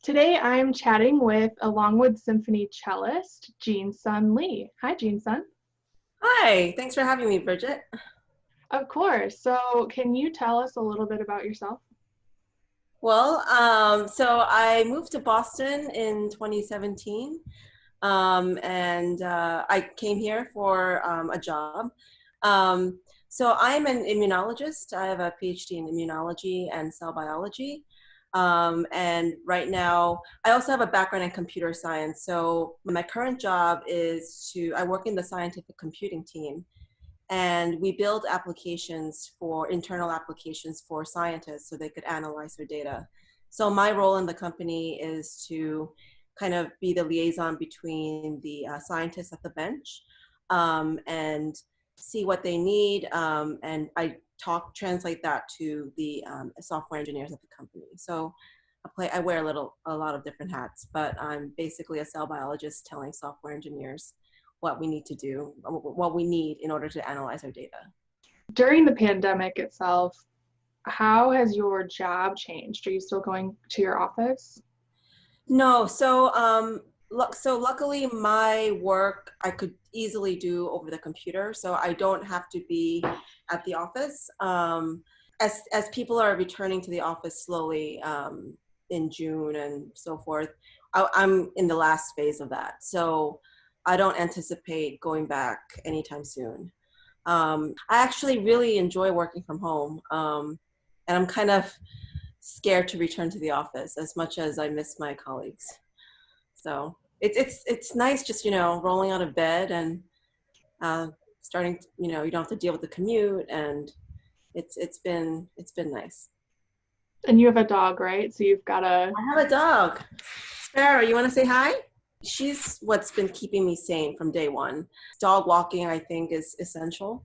Today I'm chatting with a Longwood Symphony cellist, Jeansun Lee. Hi, Jeansun. Hi, thanks for having me, Bridget. Of course. So, can you tell us a little bit about yourself? So I moved to Boston in 2017, and I came here for a job. So I'm an immunologist. I have a PhD in immunology and cell biology. And right now, I also have a background in computer science. So my current job I work in the scientific computing team, and we build internal applications for scientists so they could analyze their data. So my role in the company is to kind of be the liaison between the scientists at the bench, and see what they need, and translate that to the software engineers at the company. So I wear a lot of different hats, but I'm basically a cell biologist telling software engineers what we need to do, what we need in order to analyze our data. During the pandemic itself, how has your job changed? Are you still going to your office? No, so luckily my work I could easily do over the computer, so I don't have to be at the office. As people are returning to the office slowly in June and so forth, I'm in the last phase of that. So I don't anticipate going back anytime soon. I actually really enjoy working from home, and I'm kind of scared to return to the office as much as I miss my colleagues. So it's nice just rolling out of bed and starting. You don't have to deal with the commute, and it's been nice. And you have a dog, right? So you've got a. I have a dog, Sparrow. You want to say hi? She's what's been keeping me sane from day one. Dog walking, I think, is essential.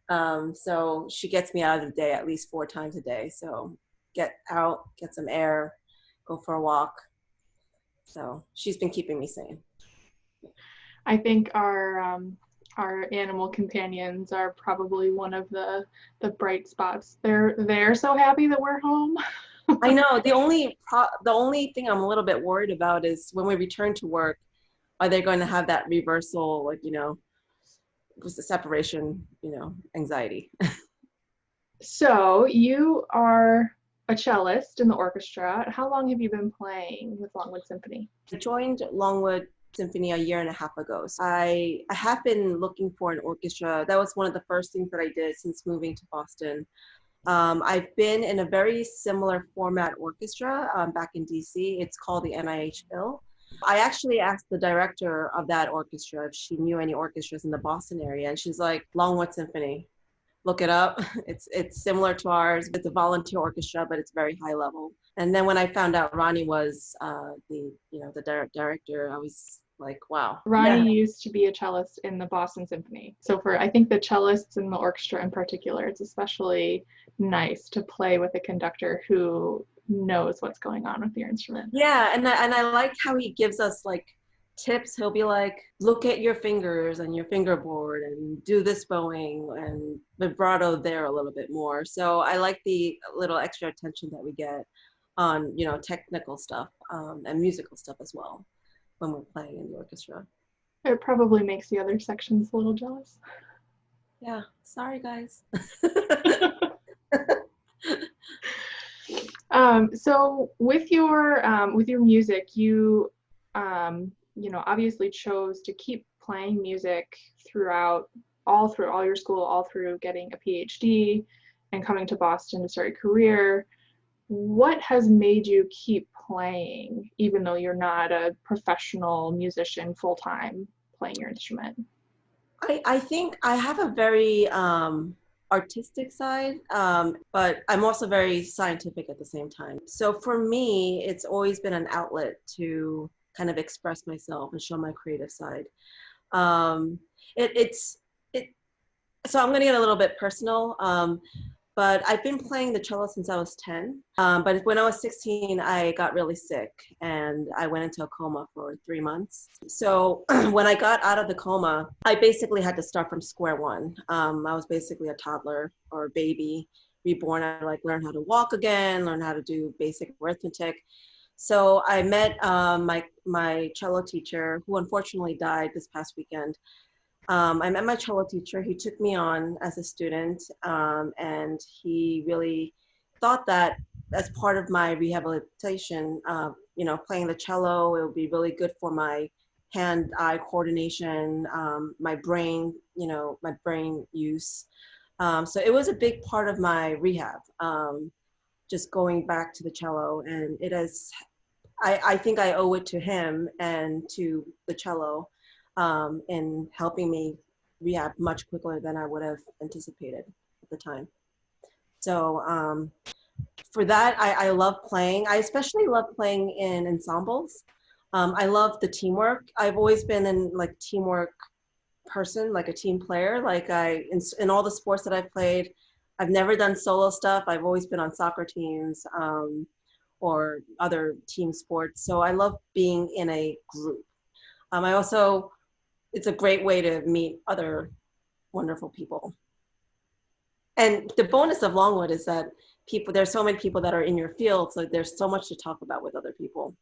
So she gets me out of the day at least 4 times a day. So get out, get some air, go for a walk. So she's been keeping me sane. I think our animal companions are probably one of the bright spots. They're so happy that we're home. I know the only thing I'm a little bit worried about is when we return to work, are they going to have that reversal, with the separation, anxiety? So you are a cellist in the orchestra. How long have you been playing with Longwood Symphony? I joined Longwood Symphony a year and a half ago. So I have been looking for an orchestra. That was one of the first things that I did since moving to Boston. I've been in a very similar format orchestra back in DC. It's called the NIH Bill. I actually asked the director of that orchestra if she knew any orchestras in the Boston area, and she's like, Longwood Symphony, look it up. It's similar to ours. It's a volunteer orchestra, but it's very high level. And then when I found out Ronnie was the director, I was like, wow. Ronnie Yeah. used to be a cellist in the Boston Symphony. So for I think the cellists in the orchestra in particular, it's especially nice to play with a conductor who knows what's going on with your instrument. Yeah, and I like how he gives us like tips. He'll be like, look at your fingers and your fingerboard and do this bowing and vibrato there a little bit more. So I like the little extra attention that we get on, technical stuff, and musical stuff as well when we're playing in the orchestra. It probably makes the other sections a little jealous. Yeah, sorry guys. So with your music, you obviously chose to keep playing music through all your school, all through getting a PhD and coming to Boston to start your career. What has made you keep playing, even though you're not a professional musician full-time playing your instrument? I think I have a very artistic side, but I'm also very scientific at the same time. So for me, it's always been an outlet to kind of express myself and show my creative side. Um, so I'm going to get a little bit personal. But I've been playing the cello since I was 10. But when I was 16, I got really sick and I went into a coma for 3 months. So when I got out of the coma, I basically had to start from square one. I was basically a toddler or a baby reborn. I learn how to walk again, learn how to do basic arithmetic. So I met my cello teacher, who unfortunately died this past weekend. I met my cello teacher. He took me on as a student, and he really thought that as part of my rehabilitation, playing the cello, it would be really good for my hand-eye coordination, my brain, my brain use. So it was a big part of my rehab, just going back to the cello, and it has. I think I owe it to him and to the cello in helping me rehab much quicker than I would have anticipated at the time. So for that, I love playing. I especially love playing in ensembles. I love the teamwork. I've always been in like teamwork person, like a team player. Like in all the sports that I've played, I've never done solo stuff. I've always been on soccer teams or other team sports. So I love being in a group. I also, it's a great way to meet other wonderful people. And the bonus of Longwood is that there's so many people that are in your field, so there's so much to talk about with other people.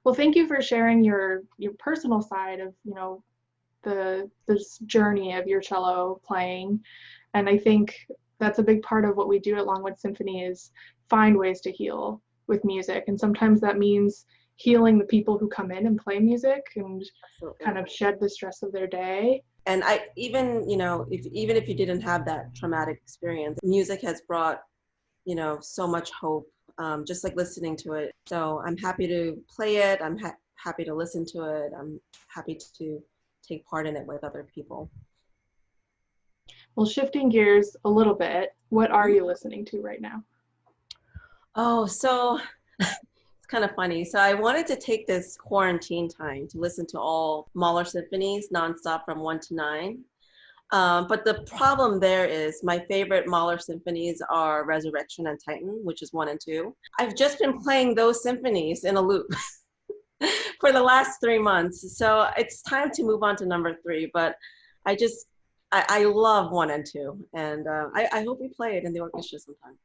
Well, thank you for sharing your personal side of, this journey of your cello playing. And I think that's a big part of what we do at Longwood Symphony is find ways to heal with music. And sometimes that means healing the people who come in and play music and Absolutely. kind of shed the stress of their day. And even if you didn't have that traumatic experience, music has brought, so much hope, just like listening to it. So I'm happy to play it. I'm happy to listen to it. I'm happy to take part in it with other people. Well, shifting gears a little bit, what are you listening to right now? Oh, so it's kind of funny. So I wanted to take this quarantine time to listen to all Mahler symphonies nonstop from 1 to 9. But the problem there is my favorite Mahler symphonies are Resurrection and Titan, which is 1 and 2. I've just been playing those symphonies in a loop for the last 3 months. So it's time to move on to number 3. But I love 1 and 2. And I hope we play it in the orchestra sometime.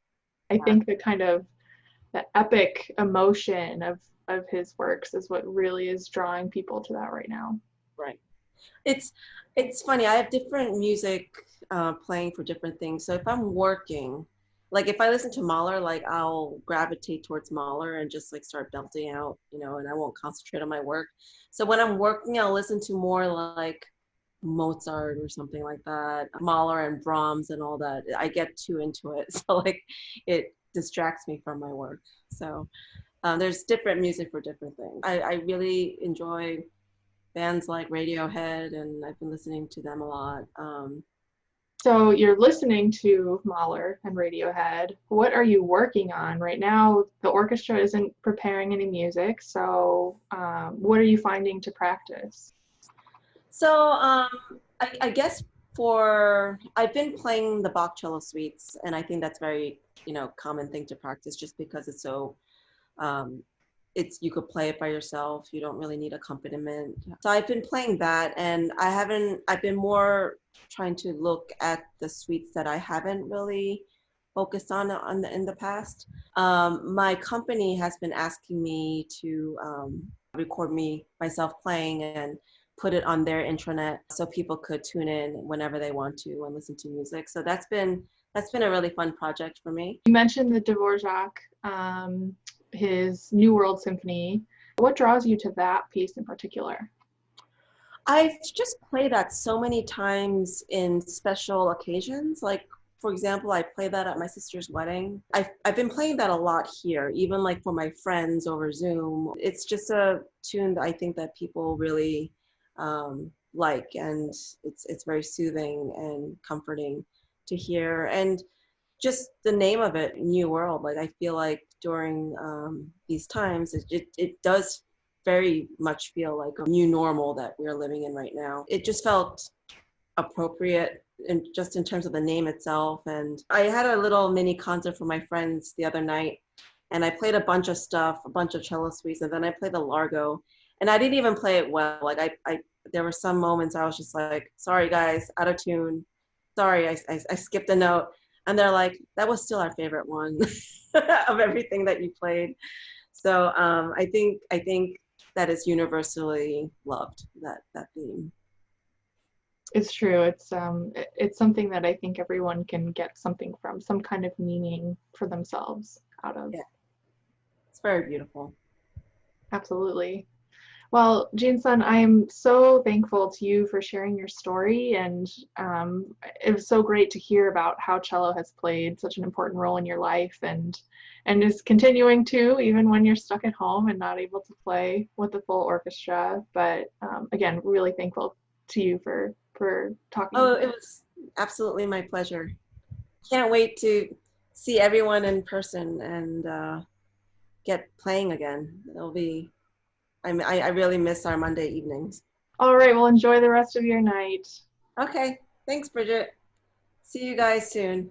I think the epic emotion of his works is what really is drawing people to that right now. Right. It's funny. I have different music playing for different things. So if I'm working, like if I listen to Mahler, like I'll gravitate towards Mahler and just like start belting out, and I won't concentrate on my work. So when I'm working, I'll listen to more like Mozart or something like that, Mahler and Brahms and all that. I get too into it. So like it distracts me from my work. So there's different music for different things. I really enjoy bands like Radiohead, and I've been listening to them a lot. So you're listening to Mahler and Radiohead. What are you working on right now? The orchestra isn't preparing any music, so what are you finding to practice? So I guess I've been playing the Bach cello suites, and I think that's very common thing to practice just because it's so you could play it by yourself. You don't really need accompaniment. So I've been playing that, and I've been more trying to look at the suites that I haven't really focused on in the past. My company has been asking me to record myself playing and put it on their intranet so people could tune in whenever they want to and listen to music. So that's been a really fun project for me. You mentioned the Dvorak, his New World Symphony. What draws you to that piece in particular? I've just played that so many times in special occasions. Like, for example, I played that at my sister's wedding. I've been playing that a lot here, even like for my friends over Zoom. It's just a tune that I think that people really like, and it's very soothing and comforting to hear. And just the name of it, New World, like I feel like during these times, it does very much feel like a new normal that we're living in right now. It just felt appropriate just in terms of the name itself. And I had a little mini concert for my friends the other night, and I played a bunch of stuff, a bunch of cello suites, and then I played the Largo. And I didn't even play it well. Like I there were some moments I was just like, sorry guys, out of tune. Sorry, I skipped a note. And they're like, that was still our favorite one of everything that you played. So I think that is universally loved, that theme. It's true. It's something that I think everyone can get something from, some kind of meaning for themselves out of. Yeah, it's very beautiful. Absolutely. Well, Jeansun, I am so thankful to you for sharing your story, and it was so great to hear about how cello has played such an important role in your life, and is continuing to, even when you're stuck at home and not able to play with the full orchestra. But again, really thankful to you for talking with Oh, me. it was absolutely my pleasure. Can't wait to see everyone in person and get playing again. It'll be. I really miss our Monday evenings. All right, well, enjoy the rest of your night. Okay, thanks, Bridget. See you guys soon.